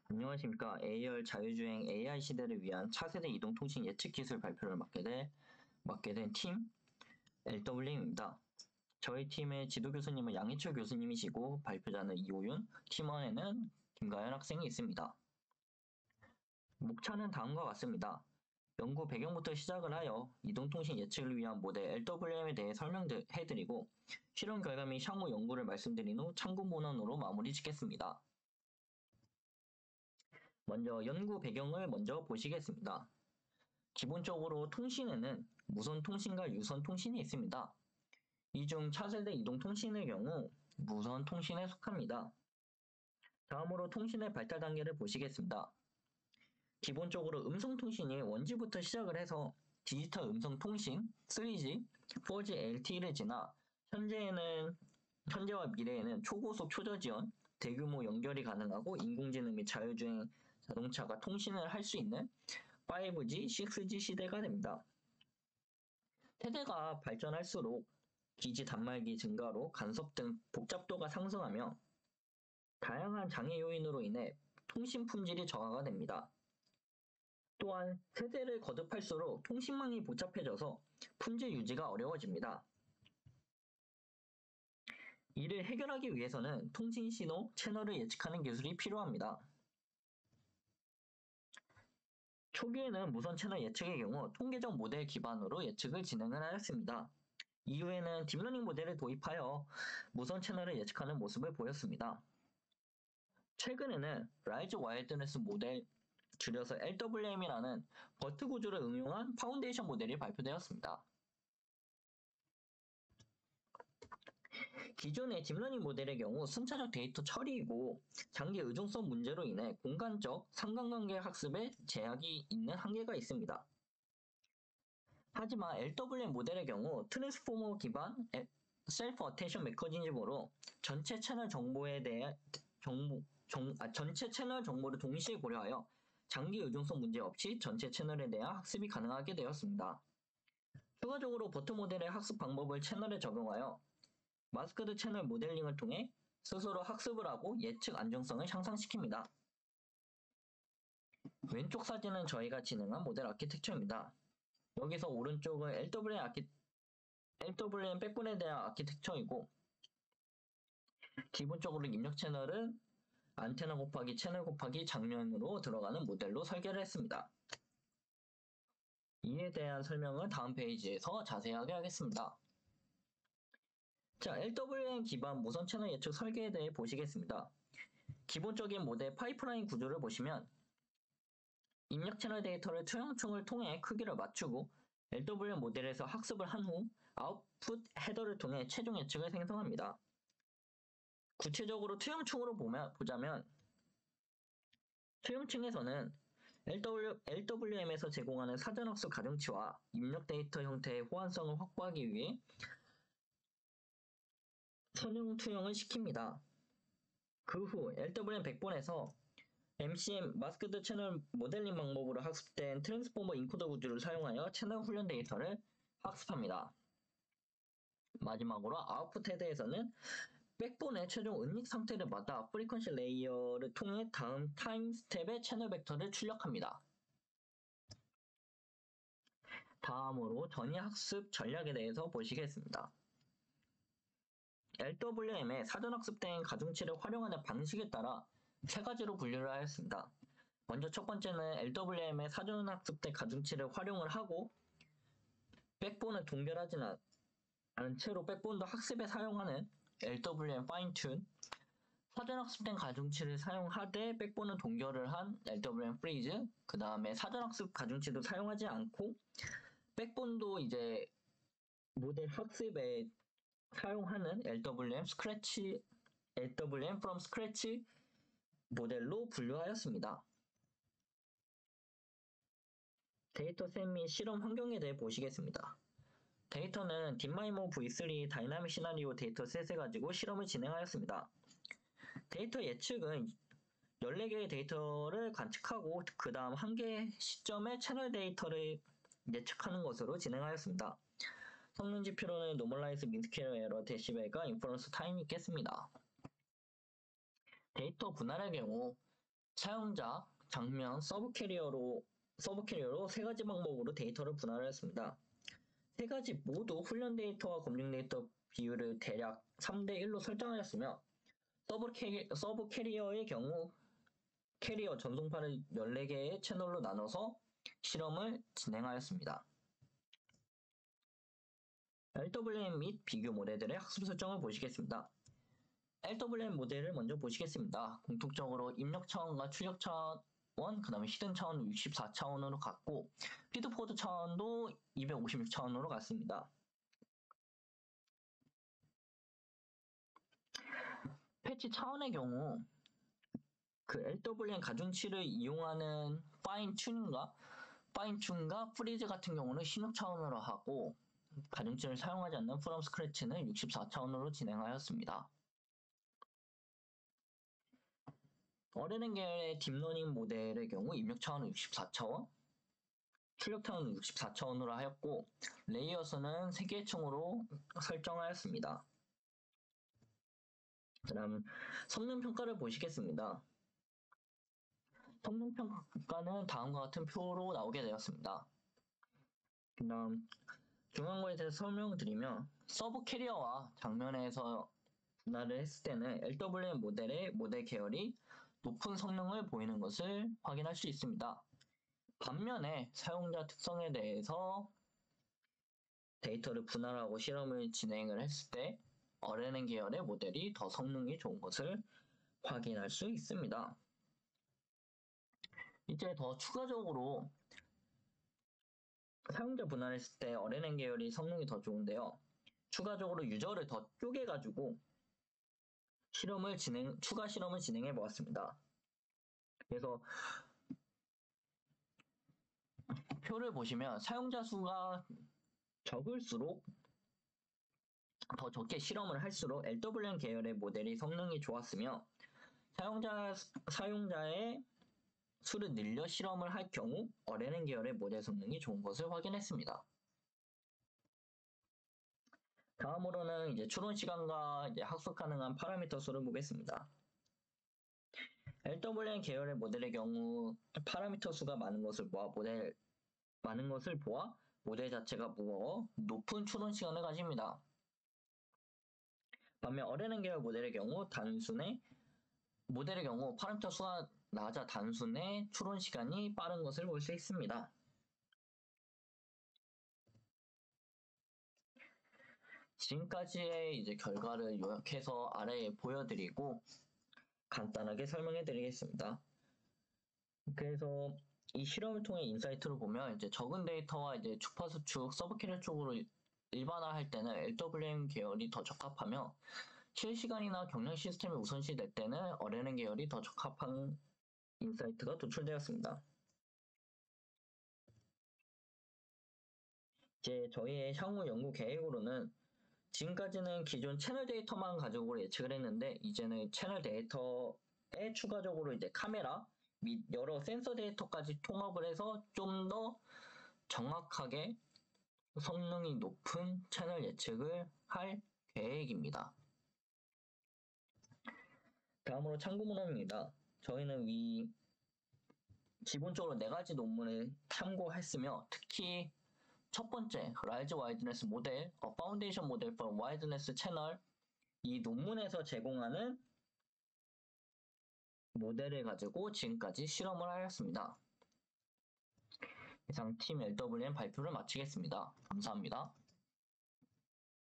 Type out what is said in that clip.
안녕하십니까. A열 자율주행 AI 시대를 위한 차세대 이동통신 예측 기술 발표를 맡게 된 팀 LWM입니다. 저희 팀의 지도 교수님은 양희철 교수님이시고 발표자는 이호윤, 팀원에는 김가연 학생이 있습니다. 목차는 다음과 같습니다. 연구 배경부터 시작을 하여 이동통신 예측을 위한 모델 LWM에 대해 설명해드리고 실험 결과 및 향후 연구를 말씀드린 후 참고 문헌으로 마무리 짓겠습니다. 먼저 연구 배경을 먼저 보시겠습니다. 기본적으로 통신에는 무선 통신과 유선 통신이 있습니다. 이 중 차세대 이동 통신의 경우 무선 통신에 속합니다. 다음으로 통신의 발달 단계를 보시겠습니다. 기본적으로 음성 통신이 1G부터 시작을 해서 디지털 음성 통신 3G, 4G LTE를 지나 현재와 미래에는 초고속 초저지연, 대규모 연결이 가능하고 인공지능 및 자율주행 자동차가 통신을 할 수 있는 5G, 6G 시대가 됩니다. 세대가 발전할수록 기지 단말기 증가로 간섭 등 복잡도가 상승하며 다양한 장애 요인으로 인해 통신 품질이 저하가 됩니다. 또한 세대를 거듭할수록 통신망이 복잡해져서 품질 유지가 어려워집니다. 이를 해결하기 위해서는 통신 신호, 채널을 예측하는 기술이 필요합니다. 초기에는 무선 채널 예측의 경우 통계적 모델 기반으로 예측을 진행을 하였습니다. 이후에는 딥러닝 모델을 도입하여 무선 채널을 예측하는 모습을 보였습니다. 최근에는 라이즈 와이드네스 모델, 줄여서 LWM이라는 버트 구조를 응용한 파운데이션 모델이 발표되었습니다. 기존의 딥러닝 모델의 경우 순차적 데이터 처리이고 장기 의존성 문제로 인해 공간적 상관관계 학습에 제약이 있는 한계가 있습니다. 하지만 LWM 모델의 경우 트랜스포머 기반 셀프 어텐션 메커니즘으로 전체 채널 정보를 동시에 고려하여 장기 의존성 문제 없이 전체 채널에 대한 학습이 가능하게 되었습니다. 추가적으로 버트 모델의 학습 방법을 채널에 적용하여 마스크드 채널 모델링을 통해 스스로 학습을 하고 예측 안정성을 향상시킵니다. 왼쪽 사진은 저희가 진행한 모델 아키텍처입니다. 여기서 오른쪽은 LWM 백본에 대한 아키텍처이고 기본적으로 입력 채널은 안테나 곱하기 채널 곱하기 장면으로 들어가는 모델로 설계를 했습니다. 이에 대한 설명은 다음 페이지에서 자세하게 하겠습니다. 자, LWM 기반 무선 채널 예측 설계에 대해 보시겠습니다. 기본적인 모델 파이프라인 구조를 보시면 입력 채널 데이터를 투영충을 통해 크기를 맞추고 LWM 모델에서 학습을 한 후 아웃풋 헤더를 통해 최종 예측을 생성합니다. 구체적으로 투영충으로 보자면 투영층에서는 LWM에서 제공하는 사전학습 가중치와 입력 데이터 형태의 호환성을 확보하기 위해 선형 투영을 시킵니다. 그 후 LWM 백본에서 MCM 마스크드 채널 모델링 방법으로 학습된 트랜스포머 인코더 구조를 사용하여 채널 훈련 데이터를 학습합니다. 마지막으로 아웃풋 헤드에서는 백본의 최종 은닉 상태를 받아 프리퀀시 레이어를 통해 다음 타임 스텝의 채널 벡터를 출력합니다. 다음으로 전이 학습 전략에 대해서 보시겠습니다. LWM의 사전 학습된 가중치를 활용하는 방식에 따라 세 가지로 분류를 하였습니다. 먼저 첫 번째는 LWM의 사전 학습된 가중치를 활용을 하고 백본을 동결하지 않은 채로 백본도 학습에 사용하는 LWM 파인튠, 사전 학습된 가중치를 사용하되 백본은 동결을 한 LWM 프리즈, 그 다음에 사전 학습 가중치도 사용하지 않고 백본도 이제 모델 학습에 사용하는 LWM from scratch 모델로 분류하였습니다. 데이터셋 및 실험 환경에 대해 보시겠습니다. 데이터는 딥마이모 V3 다이나믹 시나리오 데이터셋을 가지고 실험을 진행하였습니다. 데이터 예측은 14개의 데이터를 관측하고 그 다음 한 개의 시점에 채널 데이터를 예측하는 것으로 진행하였습니다. 성능 지표로는 노멀라이즈 민스퀘어 에러 데시벨과 인퍼런스 타임이 있겠습니다. 데이터 분할의 경우 사용자, 장면, 서브 캐리어로 세 가지 방법으로 데이터를 분할하였습니다. 세 가지 모두 훈련 데이터와 검증 데이터 비율을 대략 3대1로 설정하였으며 서브 캐리어의 경우 캐리어 전송판을 14개의 채널로 나눠서 실험을 진행하였습니다. LWM 및 비교 모델들의 학습 설정을 보시겠습니다. LWM 모델을 먼저 보시겠습니다. 공통적으로 입력 차원과 출력 차원, 그 다음에 히든 차원은 64차원으로 갔고 피드포드 차원도 256차원으로 갔습니다. 패치 차원의 경우 그 LWM 가중치를 이용하는 파인튠과 프리즈 같은 경우는 16차원으로 하고 가중치를 사용하지 않는 프롬 스크래치는 64차원으로 진행하였습니다. 어레는 계열의 딥러닝 모델의 경우 입력 차원은 64차원, 출력 차원은 64차원으로 하였고 레이어 수는 3개의 층으로 설정하였습니다. 그다음 성능 평가를 보시겠습니다. 성능 평가는 다음과 같은 표로 나오게 되었습니다. 그다음 중요한 거에 대해서 설명을 드리면 서브 캐리어와 장면에서 분할을 했을 때는 LWM 모델의 모델 계열이 높은 성능을 보이는 것을 확인할 수 있습니다. 반면에 사용자 특성에 대해서 데이터를 분할하고 실험을 진행을 했을 때 RNN 계열의 모델이 더 성능이 좋은 것을 확인할 수 있습니다. 이제 더 추가적으로 사용자 분할했을 때 RNN 계열이 성능이 더 좋은데요. 추가적으로 유저를 더 쪼개가지고 추가 실험을 진행해 보았습니다. 그래서 표를 보시면 사용자 수가 적을수록 더 적게 실험을 할수록 LWM 계열의 모델이 성능이 좋았으며 사용자의 수를 늘려 실험을 할 경우 RNN 계열의 모델 성능이 좋은 것을 확인했습니다. 다음으로는 이제 추론 시간과 이제 학습 가능한 파라미터 수를 보겠습니다. LWM 계열의 모델의 경우 파라미터 수가 많은 것을 보아 모델 자체가 무거워 높은 추론 시간을 가집니다. 반면 RNN 계열 모델의 경우 파라미터 수가 낮아 단순해 추론 시간이 빠른 것을 볼 수 있습니다. 지금까지의 이제 결과를 요약해서 아래에 보여드리고 간단하게 설명해 드리겠습니다. 그래서 이 실험을 통해 인사이트를 보면 이제 적은 데이터와 이제 주파수 축, 서브 캐리어 쪽으로 일반화할 때는 LWM 계열이 더 적합하며 실시간이나 경량 시스템이 우선시 될 때는 RNN 계열이 더 적합한 인사이트가 도출되었습니다. 이제 저희의 향후 연구 계획으로는 지금까지는 기존 채널 데이터만 가지고 예측을 했는데 이제는 채널 데이터에 추가적으로 이제 카메라 및 여러 센서 데이터까지 통합을 해서 좀 더 정확하게 성능이 높은 채널 예측을 할 계획입니다. 다음으로 참고문헌입니다. 저희는 기본적으로 4가지 논문을 참고했으며 특히 첫 번째, Large Wideness 모델, Foundation Model for Wideness Channel 이 논문에서 제공하는 모델을 가지고 지금까지 실험을 하였습니다. 이상 팀 LWM 발표를 마치겠습니다. 감사합니다.